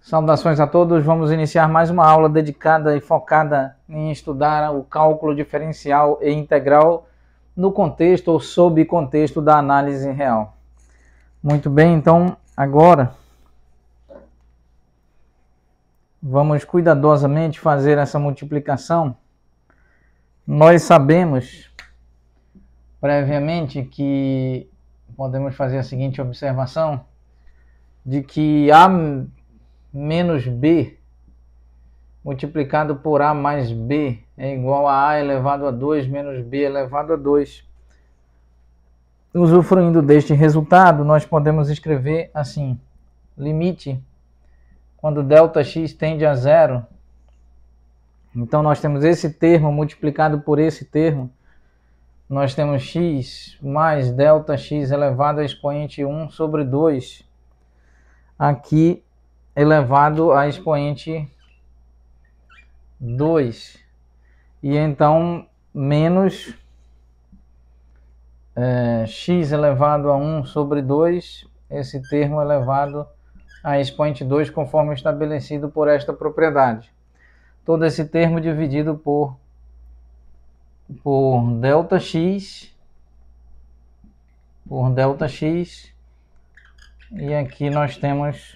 Saudações a todos, vamos iniciar mais uma aula dedicada e focada em estudar o cálculo diferencial e integral no contexto ou sob contexto da análise real. Muito bem, então agora vamos cuidadosamente fazer essa multiplicação. Nós sabemos previamente que podemos fazer a seguinte observação, de que A menos B multiplicado por A mais B é igual a A elevado a 2 menos B elevado a 2. Usufruindo deste resultado, nós podemos escrever assim: limite quando ΔX tende a zero. Então nós temos esse termo multiplicado por esse termo. Nós temos x mais ΔX elevado a expoente 1 sobre 2. Aqui elevado a expoente 2. E então menos x elevado a 1 sobre 2, esse termo elevado a expoente 2, conforme estabelecido por esta propriedade. Todo esse termo dividido por ΔX, e aqui nós temos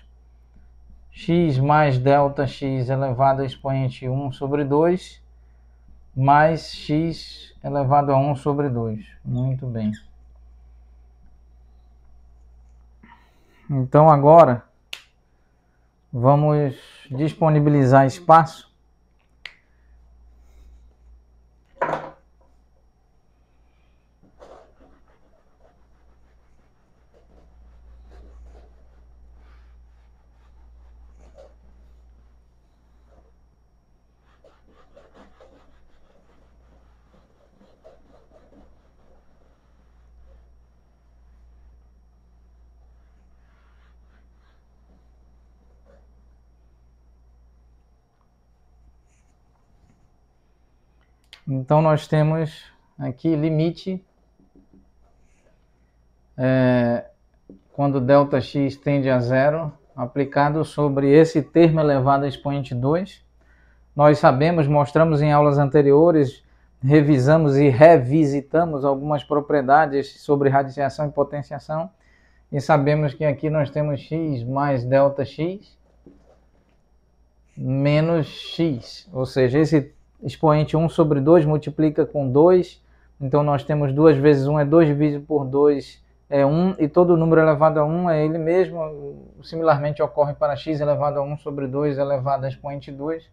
x mais ΔX elevado a expoente 1 sobre 2, mais x elevado a 1 sobre 2. Muito bem. Então agora vamos disponibilizar espaço Então nós temos aqui limite quando ΔX tende a zero, aplicado sobre esse termo elevado a expoente 2. Nós sabemos, mostramos em aulas anteriores, revisamos e revisitamos algumas propriedades sobre radiação e potenciação, e sabemos que aqui nós temos x mais ΔX menos x, ou seja, esse expoente 1 sobre 2 multiplica com 2, então nós temos 2 vezes 1 é 2, dividido por 2 é 1, e todo número elevado a 1 é ele mesmo. Similarmente ocorre para x elevado a 1 sobre 2 elevado a expoente 2.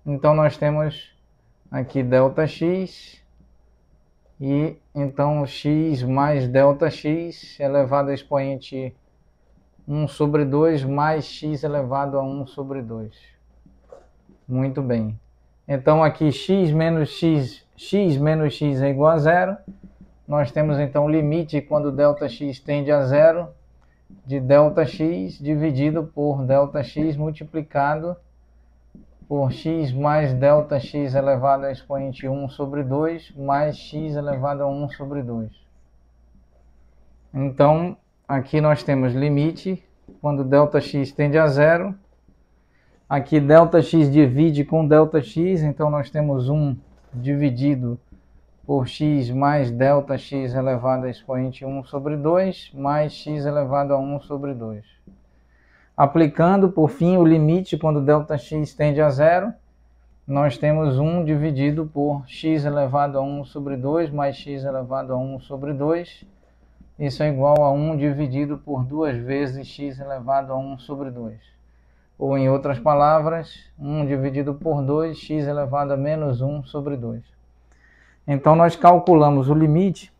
Então nós temos aqui ΔX, e então x mais ΔX elevado a expoente 1 sobre 2 mais x elevado a 1 sobre 2. Muito bem. Então aqui x menos x é igual a zero. Nós temos então o limite quando ΔX tende a zero de ΔX dividido por ΔX multiplicado por x mais ΔX elevado a expoente 1 sobre 2 mais x elevado a 1 sobre 2. Então aqui nós temos limite quando ΔX tende a zero. Aqui ΔX divide com ΔX, então nós temos 1 dividido por x mais ΔX elevado a expoente 1 sobre 2, mais x elevado a 1 sobre 2. Aplicando, por fim, o limite quando ΔX tende a zero, nós temos 1 dividido por x elevado a 1 sobre 2, mais x elevado a 1 sobre 2. Isso é igual a 1 dividido por 2 vezes x elevado a 1 sobre 2. Ou, em outras palavras, 1 dividido por 2, x elevado a menos 1 sobre 2. Então, nós calculamos o limite.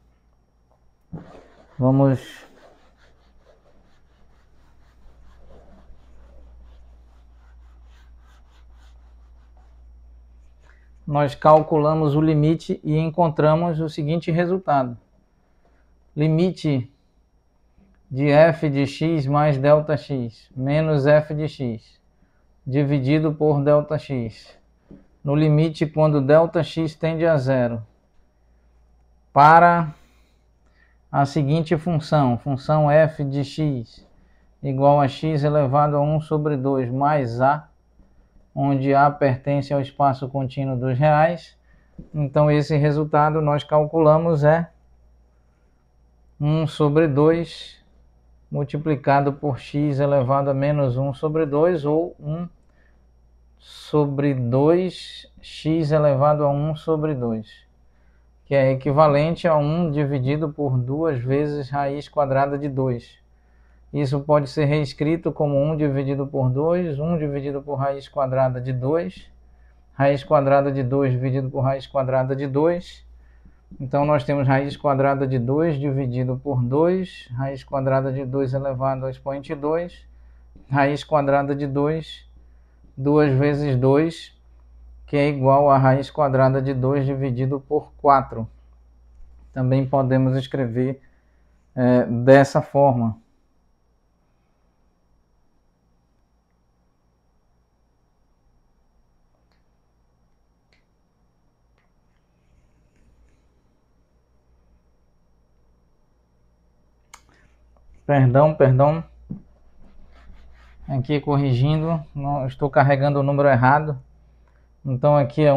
Nós calculamos o limite e encontramos o seguinte resultado. Limite de f de x mais ΔX menos f de x dividido por ΔX no limite quando ΔX tende a zero para a seguinte função f de x igual a x elevado a 1 sobre 2 mais a, onde a pertence ao espaço contínuo dos reais. Então esse resultado nós calculamos é 1 sobre 2 multiplicado por x elevado a menos 1 sobre 2, ou 1 sobre 2 x elevado a 1 sobre 2, que é equivalente a 1 dividido por 2 vezes raiz quadrada de 2. Isso pode ser reescrito como 1 dividido por 2, 1 dividido por raiz quadrada de 2, raiz quadrada de 2 dividido por raiz quadrada de 2. Então nós temos raiz quadrada de 2 dividido por 2, raiz quadrada de 2 elevado ao expoente 2, raiz quadrada de 2, 2 vezes 2, que é igual a raiz quadrada de 2 dividido por 4. Também podemos escrever dessa forma. Perdão. Aqui corrigindo, não, estou carregando o número errado. Então aqui é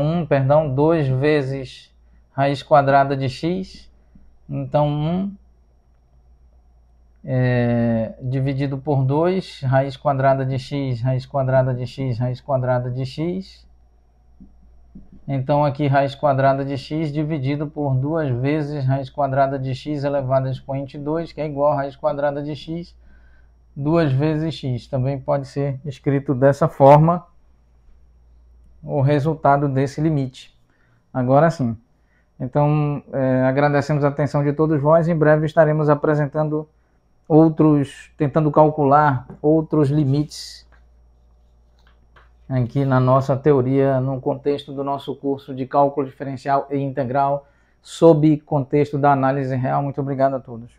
2 vezes raiz quadrada de x. Então 1 dividido por 2, raiz quadrada de x, raiz quadrada de x, raiz quadrada de x. Então aqui raiz quadrada de x dividido por 2 vezes raiz quadrada de x elevado ao expoente 2, que é igual a raiz quadrada de x 2 vezes x. Também pode ser escrito dessa forma o resultado desse limite. Agora sim. Então, agradecemos a atenção de todos vós. Em breve estaremos apresentando tentando calcular outros limites aqui na nossa teoria, no contexto do nosso curso de cálculo diferencial e integral, sob contexto da análise real. Muito obrigado a todos.